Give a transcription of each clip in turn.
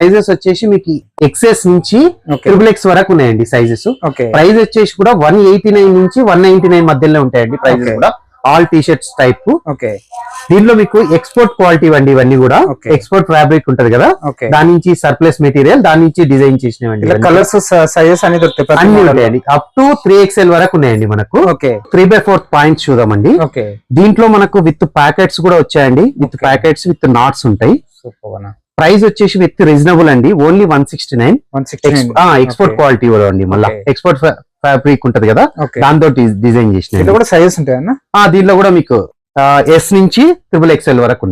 Sizes వచ్చేసి మీకు excess నుంచి ట్రిపుల్ ఎక్స్ వరకు ఉన్నాయండి సైజెస్. ప్రైస్ వచ్చేసి కూడా 189 నుంచి 199 మధ్యలో ఉంటాయండి ప్రైజెస్ కూడా. All T shirts type. దీనిలో మీకు ఎక్స్పోర్ట్ క్వాలిటీ అండి ఇవన్నీ కూడా. ఎక్స్పోర్ట్ ఫ్యాబ్రిక్ ఉంటది కదా, దాని నుంచి సర్ప్లస్ మెటీరియల్, దాని నుంచి డిజైన్ చేసినవండి. కలర్స్ సైజెస్ అన్ని దొరుకుతాయి, అన్ని ఉంటాయండి. అప్ టు 3XL వరకు ఉన్నాయండి మనకు. 3/4 పాయింట్స్ చూద్దామండి. దీంట్లో మనకు విత్ ప్యాకెట్స్ కూడా వచ్చాయండి, విత్ ప్యాకెట్స్ విత్ నాట్స్ ఉంటాయి. ప్రైస్ వచ్చేసి విత్ రీజనబుల్ అండి, ఓన్లీ 169. ఎక్స్పోర్ట్ క్వాలిటీ కూడా అండి, మళ్ళీ ఎక్స్పోర్ట్ ఫ్యాబ్రిక్ ఉంటది కదా, దాంతో డిజైన్ చేసిన సైజెస్ ఉంటాయన్న. దీంట్లో కూడా మీకు ఎస్ నుంచి XXL వరకు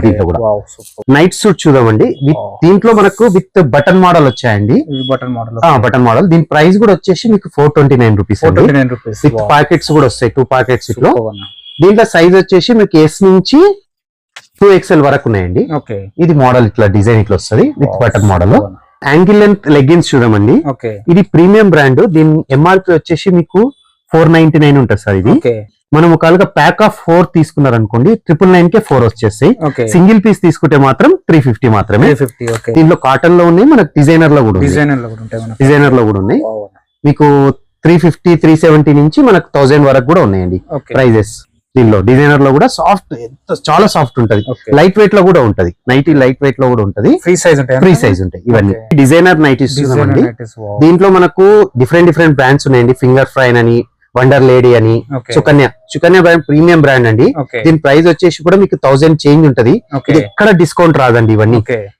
దీంట్లో కూడా నైట్ సూట్ చూద్దామండి. దీంట్లో మనకు విత్ బటన్ మోడల్ వచ్చాయండి, బటన్ మోడల్. దీని ప్రైస్ కూడా వచ్చేసి మీకు 429 రూపీస్. విత్ పాకెట్స్ కూడా వస్తాయి, 2 పాకెట్స్ ఇట్లో. దీంట్లో సైజ్ వచ్చేసి మీకు ఎస్ నుంచి 2XL వరకు ఉన్నాయండి. ఇది మోడల్ ఇట్లా డిజైన్ ఇట్లా వస్తుంది with button model. Angle length leggings చూడమండి. ఇది ప్రీమియం బ్రాండ్. దీని MRP వచ్చేసి మీకు 499 ఉంటుంది సార్. ఇది మనం ఒకవేళ ప్యాక్ ఆఫ్ 4 తీసుకున్నారు అనుకోండి, 999 కే 4 వచ్చేస్తాయి. సింగిల్ పీస్ తీసుకుంటే మాత్రం 350 మాత్రమే. దీనిలో కాటన్ లో ఉన్నాయి, మనకు డిజైనర్ లో కూడా ఉన్నాయి. మీకు 350, 370 నుంచి మనకు 1000 వరకు కూడా ఉన్నాయండి ప్రైజెస్. దీనిలో డిజైనర్ లో కూడా సాఫ్ట్, చాలా సాఫ్ట్ ఉంటది, లైట్ వెయిట్ లో కూడా ఉంటది. నైటీ లైట్ వెయిట్ లో కూడా ఉంటది, ఫ్రీ సైజ్ ఉంటాయి ఇవన్నీ. డిజైనర్ నైటీస్ చూద్దామండి. దీంట్లో మనకు డిఫరెంట్ బ్రాండ్స్ ఉన్నాయండి. ఫింగర్ ఫ్రైన్ అని, వండర్ లేడీ అని, సుకన్య బ్రాండ్ ప్రీమియం బ్రాండ్ అండి. దీని ప్రైస్ వచ్చేసి కూడా మీకు 1000 చేంజ్ ఉంటది. ఇది ఎక్కడ డిస్కౌంట్ రాదండి ఇవన్నీ.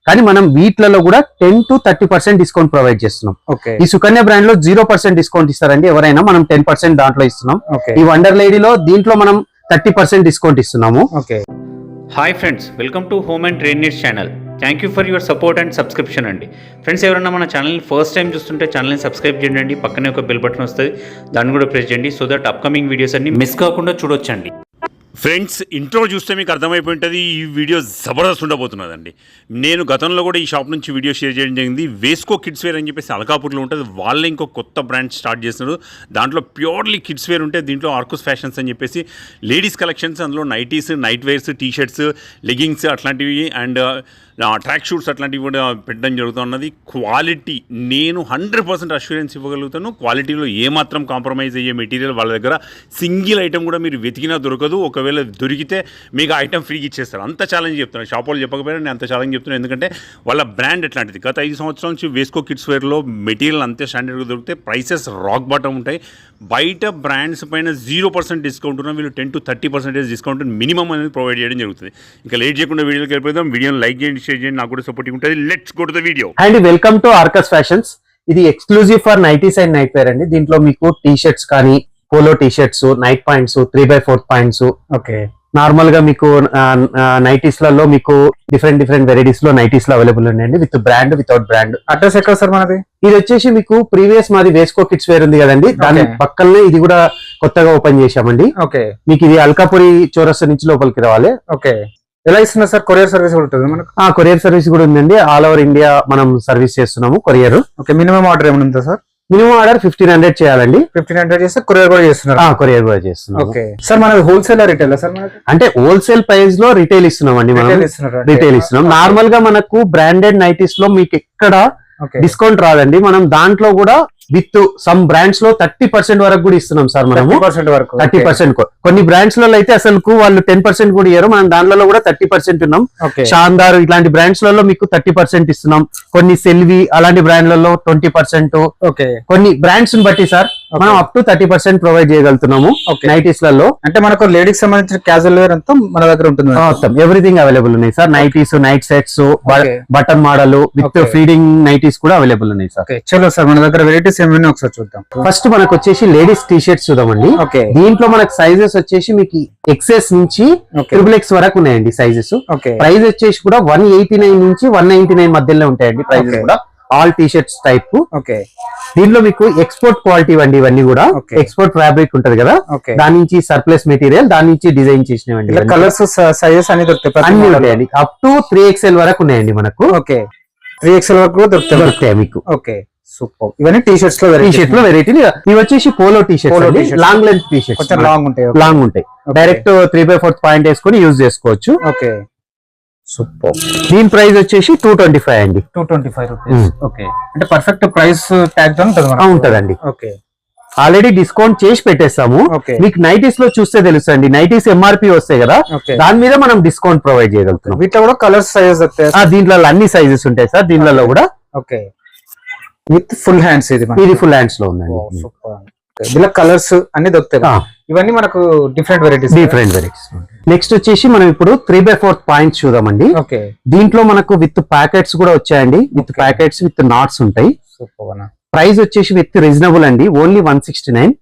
కానీ మనం వీటిలలో కూడా 10 to 30% డిస్కౌంట్ ప్రొవైడ్ చేస్తున్నాం. ఈ సుకన్య బ్రాండ్ లో 0% డిస్కౌంట్ ఇస్తారండి ఎవరైనా, మనం 10% దాంట్లో ఇస్తున్నాం. ఈ వండర్ లేడీలో దీంట్లో మనం 30% డిస్కౌంట్ ఇస్తున్నాము. Hi friends, welcome to home and trade needs channel. Thank you for your support and subscription అండి. ఫ్రెండ్స్, ఎవరైనా మన ఛానల్ని ఫస్ట్ టైం చూస్తుంటే ఛానల్ని సబ్స్క్రైబ్ చేయండి. పక్కనే ఒక బెల్ బటన్ వస్తుంది, దాన్ని కూడా ప్రెస్ చేయండి. సో దట్ అప్కమింగ్ వీడియోస్ అన్ని మిస్ కాకుండా చూడొచ్చండి. ఫ్రెండ్స్, ఇంట్రో చూస్తే మీకు అర్థమైపోయి ఉంటుంది ఈ వీడియో జబర్దస్త్ ఉండబోతున్నదండి. నేను గతంలో కూడా ఈ షాప్ నుంచి వీడియో షేర్ చేయడం జరిగింది. వేస్కో కిడ్స్ వేర్ అని చెప్పేసి అలకాపూర్లో ఉంటుంది. వాళ్ళే ఇంకో కొత్త బ్రాండ్ స్టార్ట్ చేస్తున్నారు. దాంట్లో ప్యూర్లీ కిడ్స్ వేర్ ఉంటే, దీంట్లో ఆర్కుస్ ఫ్యాషన్స్ అని చెప్పేసి లేడీస్ కలెక్షన్స్, అందులో nighties, night wears, T shirts, leggings అట్లాంటివి అండ్ ట్రాక్ షూట్స్ అట్లాంటివి కూడా పెట్టడం జరుగుతున్నది. క్వాలిటీ నేను 100% అష్యూరెన్స్ ఇవ్వగలుగుతాను. క్వాలిటీలో ఏమాత్రం కాంప్రమైజ్ అయ్యే మెటీరియల్ వాళ్ళ దగ్గర సింగిల్ ఐటమ్ కూడా మీరు వెతికినా దొరకదు. ఒకవేళ దొరికితే మీకు ఐటమ్ ఫ్రీగా ఇచ్చేస్తారు. అంత ఛాలెంజ్ చెప్తున్నాను. షాప్ వాళ్ళు చెప్పకపోయినా నేను అంత ఛాలెంజ్ చెప్తున్నాను. ఎందుకంటే వాళ్ళ బ్రాండ్ ఎట్లాంటిది. గత 5 సంవత్సరాల నుంచి వేస్కో కిడ్స్ వేర్లో మెటీరియల్ అంతే స్టాండర్డ్గా దొరికితే, ప్రైసెస్ రాక్ బాటమ్ ఉంటాయి. బయట బ్రాండ్స్ పైన 0% డిస్కౌంట్ ఉన్న వీళ్ళు 10 to 30% డిస్కౌంట్ మినిమం అనేది ప్రొవైడ్ చేయడం జరుగుతుంది. ఇంకా లేట్ చేయకుండా వీడియోకి వెళ్ళిపోదాం. వీడియోని లైక్ చేయండి, షేర్ చేయండి, నాకు కూడా సపోర్టింగ్ ఉంటుంది. Let's go to the video. And welcome to Arcus Fashions. ఇది exclusive for nighties and night wear అండి. దీంట్లో మీకు టీ షర్ట్స్ కానీ, polo T shirts, night pants, 3/4 pants, normal గా మీకు నైటీస్ లలో మీకు డిఫరెంట్ వెరైటీస్ లో నైటీస్ లో అవైలబుల్ ఉన్నాయండి. With brand, without brand. Address ఎక్కడ సార్ మనది? ఇది వచ్చేసి మీకు ప్రీవియస్ మాది వేస్కో కిడ్స్ వేర్ ఉంది కదండి, దాని పక్కనే ఇది కూడా కొత్తగా ఓపెన్ చేశామండి. మీకు ఇది అల్కాపురి చౌరస్తా నుంచి లోపలికి రావాలి. ఎలా ఇస్తున్నారు సార్? కొరియర్ సర్వీస్ కూడా ఉంటుంది మనకు? కొరియర్ సర్వీస్ కూడా ఉందండి. ఆల్ ఓవర్ ఇండియా మనం సర్వీస్ చేస్తున్నాము కొరియర్. మినిమం ఆర్డర్ ఏమైనా ఉందా సార్? మినిమం ఆర్డర్ 1500 చేయాలండి. 1500 చేస్తే కొరియర్ కూడా చేస్తున్నారు? కొరియర్ కూడా చేస్తున్నాం. సార్ మనది హోల్సేల్ రిటైల్ సార్? అంటే హోల్సేల్ ప్రైస్ లో రిటైల్ ఇస్తున్నాం అండి. మనం రిటైల్ ఇస్తున్నాం. నార్మల్ గా మనకు బ్రాండెడ్ నైటీస్ లో మీకు ఎక్కడ డిస్కౌంట్ రాదండి. మనం దాంట్లో కూడా విత్ సమ్ బ్రాండ్స్ లో 30% వరకు కూడా ఇస్తున్నాం సార్. మనం 30%. కొన్ని బ్రాండ్స్ లో అయితే అసలు వాళ్ళు 10% కూడా ఇయ్యారు. మనం దాంట్లో కూడా 30% ఉన్నాం. షాందార్ ఇట్లాంటి బ్రాండ్స్ లలో మీకు 30% ఇస్తున్నాం. కొన్ని సెల్వి అలాంటి బ్రాండ్లలో 20%. కొన్ని బ్రాండ్స్ బట్టి సార్ మనం అప్ టు 30% ప్రొవైడ్ చేయగలుగుతున్నాము నైటీస్ లలో. అంటే మనకు లేడీస్ సంబంధించిన క్యాజువల్ వేర్ అంతా మన దగ్గర ఉంటుంది. మొత్తం ఎవ్రీథింగ్ అవైలబుల్ ఉన్నాయి sir. Nighties, night sets, button model with feeding nighties కూడా అవైలబుల్ ఉన్నాయి సార్. చలో సార్, మన దగ్గర వెరైటీస్ ఏమైనా ఒకసారి చూద్దాం. ఫస్ట్ మనకు వచ్చేసి లేడీస్ టీ షర్ట్స్ చూద్దామండి. దీంట్లో మనకు సైజెస్ వచ్చేసి మీకు ఎక్సెస్ నుంచి XXX వరకు ఉన్నాయండి సైజెస్. ప్రైస్ వచ్చేసి కూడా 189 నుంచి 199 మధ్యలో ఉంటాయండి ప్రైజెస్ కూడా. All T shirts type. దీంట్లో మీకు ఎక్స్పోర్ట్ క్వాలిటీ అండి ఇవన్నీ కూడా. ఎక్స్పోర్ట్ ఫ్యాబ్రిక్ ఉంటది కదా, దాని నుంచి సర్ప్లస్ మెటీరియల్, దాని నుంచి డిజైన్ చేసినవండి. కలర్స్ సైజెస్ అన్ని దొరుకుతాయి, అన్ని ఉంటాయండి. అప్ టు 3XL వరకు ఉన్నాయండి మనకు. 3XL వరకు దొరుకుతాయి మీకు. సూపర్. ఇవన్నీ టీ షర్ట్స్ లో వెరైటీ. ఇవి వచ్చేసి polo T shirts, long length T shirts, long ఉంటాయి. డైరెక్ట్ 3/4 పాయింట్ వేసుకొని యూజ్ చేసుకోవచ్చు. సూపర్. దీని ప్రైస్ వచ్చేసి 225 అండి. 225 రూపీస్. ఓకే, అంటే పర్ఫెక్ట్ ప్రైస్ ట్యాగ్ తో ఉంటదండి. ఓకే, ఆల్రెడీ డిస్కౌంట్ చేసి పెట్టేస్తాము. Okay. మీకు నైటీస్ లో చూస్తే తెలుసండి, నైటీస్ ఎంఆర్పి వస్తాయి కదా, Okay. దాని మీద మనం డిస్కౌంట్ ప్రొవైడ్ చేయగలుగుతున్నాం. వీటిలో కూడా కలర్స్ సైజెస్ వస్తాయి. దీంట్లో అన్ని సైజెస్ ఉంటాయి సార్ దీంట్లో కూడా. ఓకే, విత్ ఫుల్ హ్యాండ్స్ ఇది ఇది ఫుల్ హ్యాండ్స్ లో ఉందండి. సూపర్. ఇలా కలర్స్ అన్ని దొరుకుతాయి. ఇవన్నీ మనకు డిఫరెంట్ వెరైటీస్. నెక్స్ట్ వచ్చేసి మనం ఇప్పుడు 3/4 పాయింట్స్ చూద్దామండి. ఓకే, దీంట్లో మనకు విత్ ప్యాకెట్స్ కూడా వచ్చాయండి. విత్ ప్యాకెట్స్ విత్ నాట్స్ ఉంటాయి. సూపర్. ప్రైస్ వచ్చేసి విత్ రీజనబుల్ అండి, ఓన్లీ 169.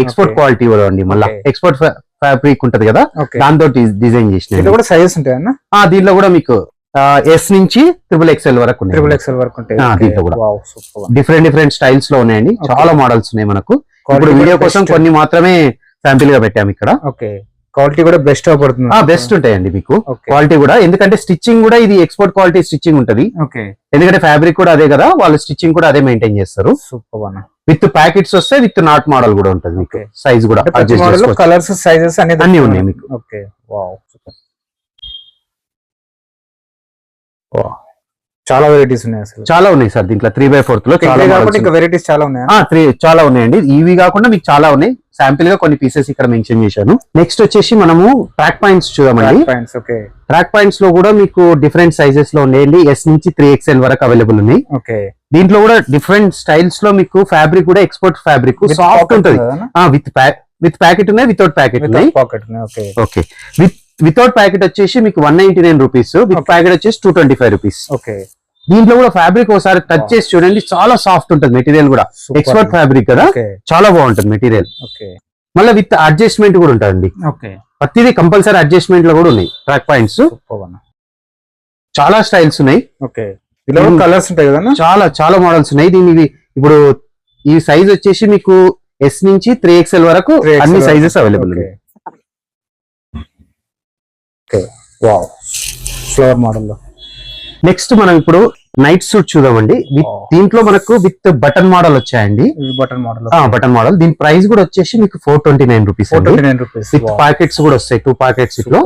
ఎక్స్పోర్ట్ క్వాలిటీ కూడా అండి, మళ్ళీ ఎక్స్పోర్ట్ ఫ్యాబ్రిక్ ఉంటది కదా, దాంతో డిజైన్ చేసిన. కూడా సైజెస్ ఉంటాయన్న దీంట్లో కూడా మీకు ఎస్ నుంచి XXL వరకు ఉన్నాయి. దీంట్లో కూడా డిఫరెంట్ స్టైల్స్ లో ఉన్నాయండి. చాలా మోడల్స్ ఉన్నాయి మనకు. ఇప్పుడు వీడియో కోసం కొన్ని మాత్రమే శాంపిల్ గా పెట్టాము ఇక్కడ. ఓకే, క్వాలిటీ కూడా బెస్ట్ పడుతుంది. బెస్ట్ ఉంటాయండి మీకు క్వాలిటీ కూడా, ఎందుకంటే స్టిచ్చింగ్ కూడా ఇది ఎక్స్పోర్ట్ క్వాలిటీ స్టిచ్చింగ్ ఉంటది. ఓకే, ఎందుకంటే ఫ్యాబ్రిక్ కూడా అదే కదా, వాళ్ళు స్టిచ్చింగ్ కూడా అదే మెయింటైన్ చేస్తారు. సూపర్. విత్ ప్యాకెట్స్ వస్తే విత్ నాట్ మోడల్ కూడా ఉంటది మీకు. సైజ్ కూడా కలర్స్ సైజెస్ అన్ని ఉన్నాయి మీకు. Okay, wow, super. చాలా వెరైటీస్ ఉన్నాయి అసలు. చాలా ఉన్నాయి సార్ దీంట్లో 3/4 లో చాలా వెరైటీస్ చాలా ఉన్నాయి. చాలా ఉన్నాయండి. ఇవి కాకుండా మీకు చాలా ఉన్నాయి. శాంపిల్ గా కొన్ని పీసెస్ ఇక్కడ మెన్షన్ చేశాను. నెక్స్ట్ వచ్చేసి మనము ట్రాక్ పాయింట్స్ చూద్దామండి. ట్రాక్ పాయింట్స్ లో కూడా మీకు డిఫరెంట్ సైజెస్ లో ఉన్నాయండి. S నుంచి 3XL వరకు అవైలబుల్ ఉన్నాయి. ఓకే, దీంట్లో కూడా డిఫరెంట్ స్టైల్స్ లో మీకు ఫ్యాబ్రిక్ కూడా ఎక్స్పోర్ట్ ఫ్యాబ్రిక్ సాఫ్ట్ ఉంటుంది. విత్ ప్యాకెట్ ఉన్నాయి, వితౌట్ ప్యాకెట్ ఉన్నాయి. ఓకే, వితౌట్ ప్యాకెట్ వచ్చేసి మీకు 199 రూపీస్, విత్ ప్యాకెట్ వచ్చేసి 225 రూపీస్. ఓకే, దీంట్లో కూడా ఫ్యాబ్రిక్ ఒకసారి టచ్ చేసి చూడండి, చాలా సాఫ్ట్ ఉంటుంది మెటీరియల్ కూడా. ఎక్స్పోర్ట్ ఫ్యాబ్రిక్ కదా, చాలా బాగుంటుంది మెటీరియల్. మళ్ళీ విత్ అడ్జస్ట్మెంట్ కూడా ఉంటుందండి. ప్రతిదీ కంపల్సరీ అడ్జస్ట్మెంట్ లో కూడా ఉన్నాయి. ట్రాక్ పాయింట్స్ చాలా స్టైల్స్ ఉన్నాయి. కలర్స్ ఉంటాయి కదా, చాలా మోడల్స్ ఉన్నాయి. దీని ఇప్పుడు ఈ సైజ్ వచ్చేసి మీకు S నుంచి 3XL వరకు అన్ని సైజెస్ అవైలబుల్ ఉన్నాయి. ఫ్లవర్ మోడల్ లో నెక్స్ట్ మనం ఇప్పుడు నైట్ సూట్ చూద్దామండి. దీంట్లో మనకు విత్ బటన్ మోడల్ వచ్చాయండి. బటన్ మోడల్ దీని ప్రైస్ కూడా వచ్చేసి మీకు 429 రూపీస్. విత్ ప్యాకెట్స్ కూడా వస్తాయి, 2 ప్యాకెట్స్ లో.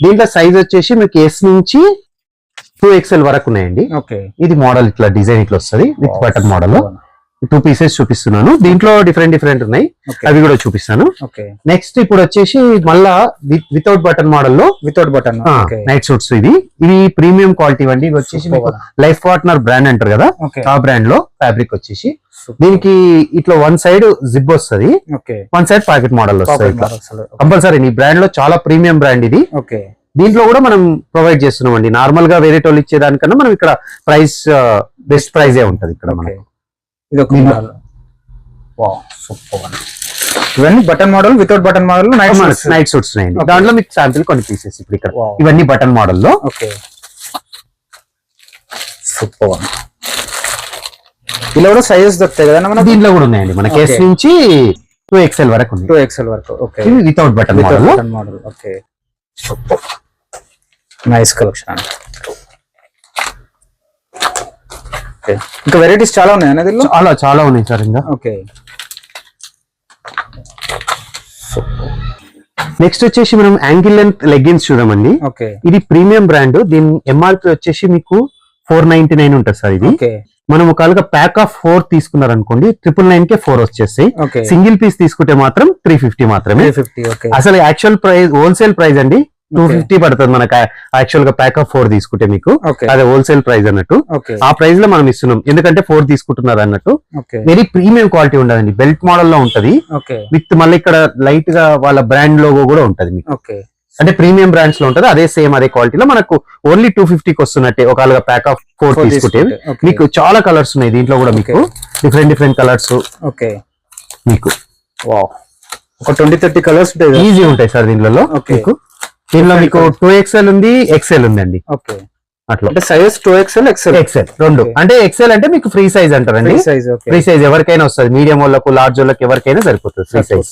దీంట్లో సైజ్ వచ్చేసి మీకు S నుంచి 2XL వరకు ఉన్నాయండి. ఇది మోడల్ ఇట్లా డిజైన్ ఇట్లా వస్తుంది విత్ బటన్ మోడల్. 2 పీసెస్ చూపిస్తున్నాను. దీంట్లో డిఫరెంట్ ఉన్నాయి, అవి కూడా చూపిస్తాను. నెక్స్ట్ ఇప్పుడు వచ్చేసి మళ్ళా వితౌట్ బటన్ మోడల్ లో నైట్ సూట్స్. ఇవి ప్రీమియం క్వాలిటీ అండి. ఇవి వచ్చేసి మీకు లైఫ్ పార్ట్నర్ బ్రాండ్ అంటారు కదా, ఆ బ్రాండ్ లో ఫ్యాబ్రిక్ వచ్చేసి దీనికి ఇట్లా వన్ సైడ్ జిప్ వస్తుంది, వన్ సైడ్ ప్యాకెట్ మోడల్ వస్తుంది. కంపల్సరీ ఈ బ్రాండ్ లో చాలా ప్రీమియం బ్రాండ్ ఇది. దీంట్లో కూడా మనం ప్రొవైడ్ చేస్తున్నాం అండి. నార్మల్ గా వేరే వాళ్ళు ఇచ్చేదానికన్నా మనం ఇక్కడ ప్రైస్ బెస్ట్ ప్రైజే ఉంటది ఇక్కడ మనకి. ఇవన్నీ button model, without button model night suits ఉన్నాయండి. దాంట్లో మీకు శాంపిల్ కొన్ని పీసెస్ ఇప్పుడు ఇక్కడ. ఇవన్నీ బటన్ మోడల్ లో. సూపర్. ఇలా కూడా సైజెస్ దొరుకుతాయి కదా మన దీంట్లో కూడా ఉన్నాయండి. మనకి S నుంచి 2XL వరకు ఉంది. 2XL వరకు. Okay, without button model. Okay, super. Nice collection అండి. ఇంకా వెరైటీస్ చాలా ఉన్నాయి అన్నది. చాలా ఉన్నాయి సార్ ఇంకా. ఓకే, నెక్స్ట్ వచ్చేసి మనం యాంకిల్ లెంత్ లెగ్గిన్స్ చూద్దామండి. ఇది ప్రీమియం బ్రాండ్. దీని MRP వచ్చేసి మీకు 499 ఉంటుంది సార్. ఇది మనం ఒకవేళ ప్యాక్ ఆఫ్ 4 తీసుకున్నారు అనుకోండి, 999 కే 4 వచ్చేస్తాయి. సింగిల్ పీస్ తీసుకుంటే మాత్రం 350 మాత్రమే. అసలు యాక్చువల్ ప్రైస్ హోల్సేల్ ప్రైస్ అండి 250 పడుతుంది మనకు. యాక్చువల్ గా ప్యాక్ ఆఫ్ 4 తీసుకుంటే మీకు అదే హోల్సేల్ ప్రైస్ అన్నట్టు. ఆ ప్రైస్ లో మనం ఇస్తున్నాం, ఎందుకంటే 4 తీసుకుంటున్నారు అన్నట్టు. వెరీ ప్రీమియం క్వాలిటీ ఉండదండి. బెల్ట్ మోడల్ లో ఉంటది విత్ మళ్ళీ ఇక్కడ లైట్ గా వాళ్ళ బ్రాండ్ లోగో కూడా ఉంటది మీకు. అంటే ప్రీమియం బ్రాండ్స్ లో ఉంటది. అదే క్వాలిటీలో మనకు ఓన్లీ 250కి వస్తున్నట్టే. ఒకవేళ ప్యాక్ ఆఫ్ 4 తీసుకుంటే మీకు చాలా కలర్స్ ఉన్నాయి దీంట్లో కూడా. మీకు డిఫరెంట్ కలర్స్ మీకు ఒక 20-30 కలర్స్ ఈజీ ఉంటాయి సార్ దీంట్లో. దీనిలో మీకు 2XL ఉంది, XL ఉందండి. అట్లా సైజ్ 2XL, XL రెండు. అంటే XL అంటే మీకు ఫ్రీ సైజ్ అంటారండి. ఫ్రీ సైజ్ ఎవరికైనా వస్తుంది. మీడియం వాళ్ళకు, లార్జ్ వాళ్ళకి ఎవరికైనా సరిపోతుంది ఫ్రీ సైజ్.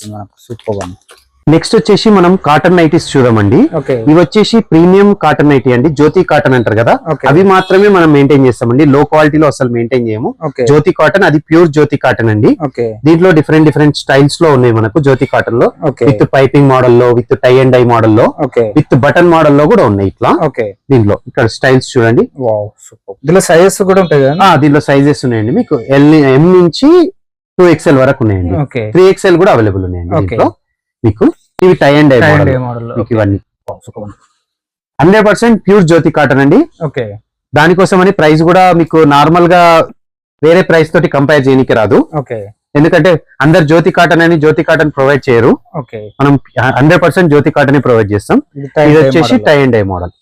నెక్స్ట్ వచ్చేసి మనం కాటన్ నైటీస్ చూద్దామండి. ఓకే ఇవి వచ్చేసి ప్రీమియం కాటన్ నైటీ అండి, జ్యోతి కాటన్ అంటారు కదా, Okay. అవి మాత్రమే మనం మెయింటైన్ చేస్తామండి. లో క్వాలిటీలో అసలు మెయింటైన్ చేయము. ఓకే జ్యోతి కాటన్, అది ప్యూర్ జ్యోతి కాటన్ అండి. ఓకే దీంట్లో డిఫరెంట్ స్టైల్స్ లో ఉన్నాయి మనకు జ్యోతి కాటన్ లో. ఓకే విత్ పైపింగ్ మోడల్ లో, with tie and dye model లో, ఓకే విత్ బటన్ మోడల్ లో కూడా ఉన్నాయి ఇట్లా. ఓకే దీంట్లో ఇక్కడ స్టైల్స్ చూడండి. Wow super. దీనిలో సైజెస్ కూడా ఉంటాయి కదా? దీంట్లో సైజెస్ ఉన్నాయండి మీకు. ఎం నుంచి 2XL వరకు ఉన్నాయండి. ఓకే 3XL కూడా అవైలబుల్ ఉన్నాయండి Okay. దీంట్లో మీకు. ఇవి tie and dye model model మీకు. ఇవన్నీ 100% ప్యూర్ జ్యోతి కాటన్ అండి. ఓకే దానికోసం అని ప్రైస్ కూడా మీకు నార్మల్ గా వేరే ప్రైస్ తోటి కంపేర్ చేయడానికి రాదు. ఓకే ఎందుకంటే అందరు జ్యోతి కాటన్ అని జ్యోతి కాటన్ ప్రొవైడ్ చేయరు. ఓకే మనం 100% జ్యోతి కాటన్ ప్రొవైడ్ చేస్తాం. ఇది వచ్చేసి టై అండ్ డై మోడల్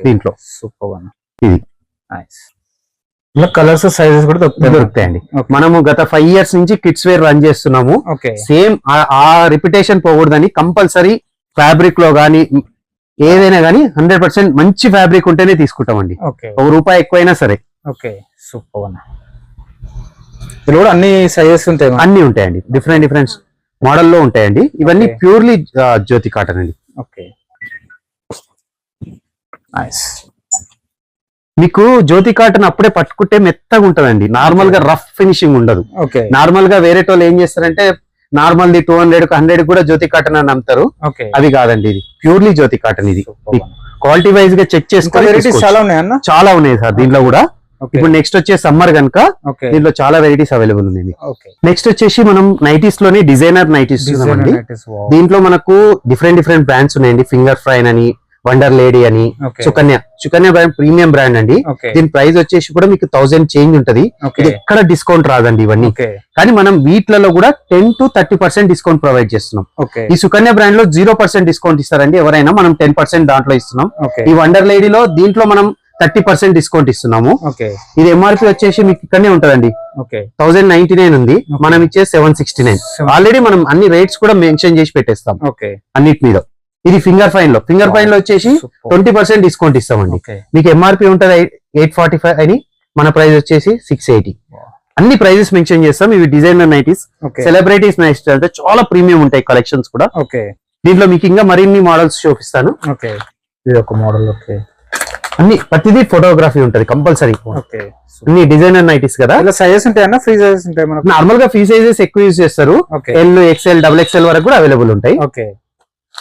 దీంట్లో. Super one. ఇది నైస్. ఇలా కలర్స్ సైజెస్ కూడా దొరుకుతాయండి. Okay. మనము గత 5 years నుంచి కిడ్స్ వేర్ రన్ చేస్తున్నాము. ఓకే సేమ్ ఆ రిపిటేషన్ పోకూడదని కంపల్సరీ ఫ్యాబ్రిక్ లో గానీ ఏదైనా గానీ 100% మంచి ఫ్యాబ్రిక్ ఉంటేనే తీసుకుంటామండి. ఓకే ₹1 ఎక్కువైనా సరే. Okay super one. ఇది కూడా అన్ని సైజెస్ ఉంటాయి మనకి. అన్ని ఉంటాయండి, డిఫరెంట్ మోడల్ లో ఉంటాయండి. ఇవన్నీ Okay. ప్యూర్లీ జ్యోతి కాటన్ అండి. Okay nice. మీకు జ్యోతి కాటన్ అప్పుడే పట్టుకుంటే మెత్తగా ఉంటదండి. నార్మల్ గా రఫ్ ఫినిషింగ్ ఉండదు. ఓకే నార్మల్ గా వేరే వాళ్ళు ఏం చేస్తారంటే నార్మల్ ది 200 కూడా జ్యోతి కాటన్ అని అమ్ముతారు. ఓకే అవి కాదండి, ఇది ప్యూర్లీ జ్యోతి కాటన్. ఇది క్వాలిటీ వైజ్ గా చెక్ ఇంకా చేసుకొని వెరైటీస్ తీసుకోవచ్చు. చాలా ఉన్నాయి అన్న. చాలా ఉన్నాయి సార్ దీంట్లో కూడా. ఓకే ఇప్పుడు నెక్స్ట్ వచ్చే సమ్మర్ కనుక ఓకే దీంట్లో చాలా వెరైటీస్ అవైలబుల్ ఉన్నాయి. ఓకే నెక్స్ట్ వచ్చేసి మనం నైటీస్ లోనే డిజైనర్ నైటీస్ చూద్దామండి. దీంట్లో మనకు డిఫరెంట్ బ్రాండ్స్ ఉన్నాయండి. ఫింగర్ ఫ్రైన్ అని, వండర్ లేడీ అని, okay Sukanya brand premium brand అండి. ఓకే దీని ప్రైస్ వచ్చేసి కూడా మీకు 1000 చేంజ్ ఉంటది. ఓకే ఇది ఎక్కడ డిస్కౌంట్ రాదండి ఇవన్నీ. ఓకే కానీ మనం వీటిలలో కూడా 10 to 30% డిస్కౌంట్ ప్రొవైడ్ చేస్తున్నాం. ఓకే ఈ సుకన్య బ్రాండ్ లో 0% డిస్కౌంట్ ఇస్తారండి ఎవరైనా. మనం 10% దాంట్లో ఇస్తున్నాం. ఓకే ఈ వండర్ లేడీలో దీంట్లో మనం 30% డిస్కౌంట్ ఇస్తున్నాము. ఓకే ఇది ఎంఆర్పి వచ్చేసి మీకు ఇక్కడనే ఉంటదండి, ఓకే 1099 ఉంది. మనం ఇచ్చే 769. ఆల్రెడీ మనం అన్ని రేట్స్ కూడా మెన్షన్ చేసి పెట్టేస్తాం ఓకే అన్నిటి మీద. ఇది ఫింగర్ ఫైన్ లో వచ్చేసి 20% డిస్కౌంట్ ఇస్తామండి. ఓకే మీకు ఎంఆర్పి ఉంటది 845 అని, మన ప్రైస్ వచ్చేసి 680. అన్ని ప్రైజెస్ మెన్షన్ చేస్తాం. ఇవి designer nighties, okay celebrities nighties అంటే చాలా ప్రీమియం ఉంటాయి కలెక్షన్స్ కూడా. ఓకే దీంట్లో మీకు ఇంకా మరిన్ని మోడల్స్ చూపిస్తాను. ఓకే ఇది ఒక మోడల్. ఓకే అన్ని ప్రతిదీ ఫోటోగ్రఫీ ఉంటది కంపల్సరీ. ఓకే అన్ని డిజైనర్ నైటీస్ కదా. ఇలా సైజెస్ ఉంటాయి అన్న? ఫ్రీ సైజెస్ ఉంటాయి మనకు? నార్మల్ గా ఫ్రీ సైజెస్ ఎక్కువ యూజ్ చేస్తారు. ఓకే ఎల్, XL, XXL వరకు కూడా అవైలబుల్ ఉంటాయి. Okay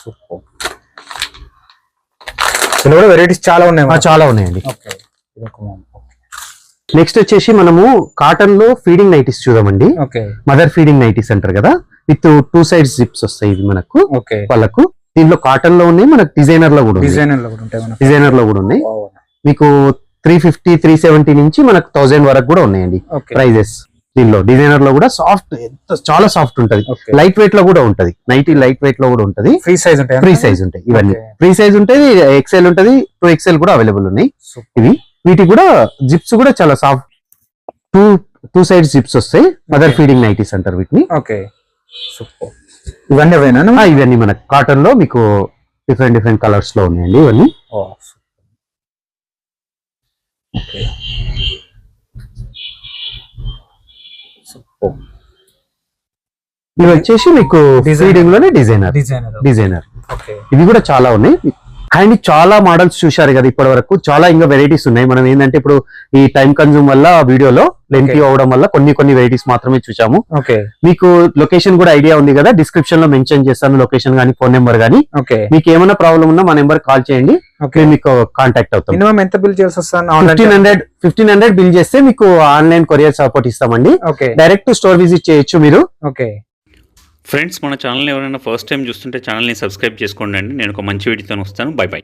super. ఇలా కూడా వెరైటీస్ చాలా ఉన్నాయి మనకు. చాలా ఉన్నాయండి. ఓకే ఇది ఒక మోడల్. నెక్స్ట్ వచ్చేసి మనము కాటన్ లో ఫీడింగ్ నైటీస్ చూద్దామండి. ఓకే మదర్ ఫీడింగ్ నైటీస్ అంటారు కదా, విత్ 2 sides జిప్స్ వస్తాయి. ఇది మనకు ఓకే వాళ్ళకు దీంట్లో కాటన్ లో ఉన్నాయి, మనకు డిజైనర్ లో కూడా ఉన్నాయి. డిజైనర్ లో కూడా ఉంటాయి మనకు. డిజైనర్ లో కూడా ఉన్నాయి. వావ్. మీకు 350, 370 నుంచి మనకు 1000 వరకు కూడా ఉన్నాయండి ఓకే ప్రైజెస్. దీనిలో డిజైనర్ లో కూడా సాఫ్ట్, చాలా సాఫ్ట్ ఉంటది. ఓకే లైట్ వెయిట్ లో కూడా ఉంటది. నైటీ లైట్ వెయిట్ లో కూడా ఉంటది. ఫ్రీ సైజ్ ఉంటాయి? ఫ్రీ సైజ్ ఉంటాయి ఇవన్నీ. ఓకే. ఫ్రీ సైజ్ ఉంటది, XL ఉంటది, 2XL కూడా అవైలబుల్ ఉన్నాయి. సూపర్. ఇవి వీటి కూడా జిప్స్ కూడా చాలా సాఫ్ట్, టూ సైడ్ జిప్స్ వస్తాయి. మదర్ ఫీడింగ్ నైటీస్ అంటారు వీటిని. Okay super. ఇవన్నీ అవేనా? ఇవన్నీ మనకు కాటన్ లో మీకు డిఫరెంట్ కలర్స్ లో ఉన్నాయండి ఇవన్నీ. Okay super. ఇవి వచ్చేసి మీకు ఫీడింగ్ లోనే డిజైనర్. ఓకే ఇవి కూడా చాలా ఉన్నాయి. అండ్ చాలా మోడల్స్ చూశారు కదా ఇప్పటి వరకు. చాలా ఇంకా వెరైటీస్ ఉన్నాయి. మనం ఏంటంటే ఇప్పుడు ఈ టైం కన్జ్యూమ్ వల్ల వీడియోలో లెంతీ అవడం వల్ల కొన్ని వెరైటీస్ మాత్రమే చూసాము. ఓకే మీకు లొకేషన్ కూడా ఐడియా ఉంది కదా, డిస్క్రిప్షన్ లో మెన్షన్ చేస్తాను లొకేషన్ గానీ, ఫోన్ నెంబర్ గానీ. ఓకే మీకు ఏమైనా ప్రాబ్లం ఉన్నా మా నెంబర్ కాల్ చేయండి, మీకు కాంటాక్ట్ అవుతాం. మినిమం ఎంత బిల్ చేయాల్సి వస్తుంది? 1500 బిల్ చేస్తే మీకు ఆన్లైన్ కొరియర్ సపోర్ట్ ఇస్తామండి. ఓకే డైరెక్ట్ స్టోర్ విజిట్ చేయొచ్చు మీరు. ఓకే ఫ్రెండ్స్, మన ఛానల్ ఎవరైనా ఫస్ట్ టైం చూస్తుంటే ఛానల్ని సబ్స్క్రైబ్ చేసుకోండి. నేను ఒక మంచి వీడియోతో వస్తాను. By by.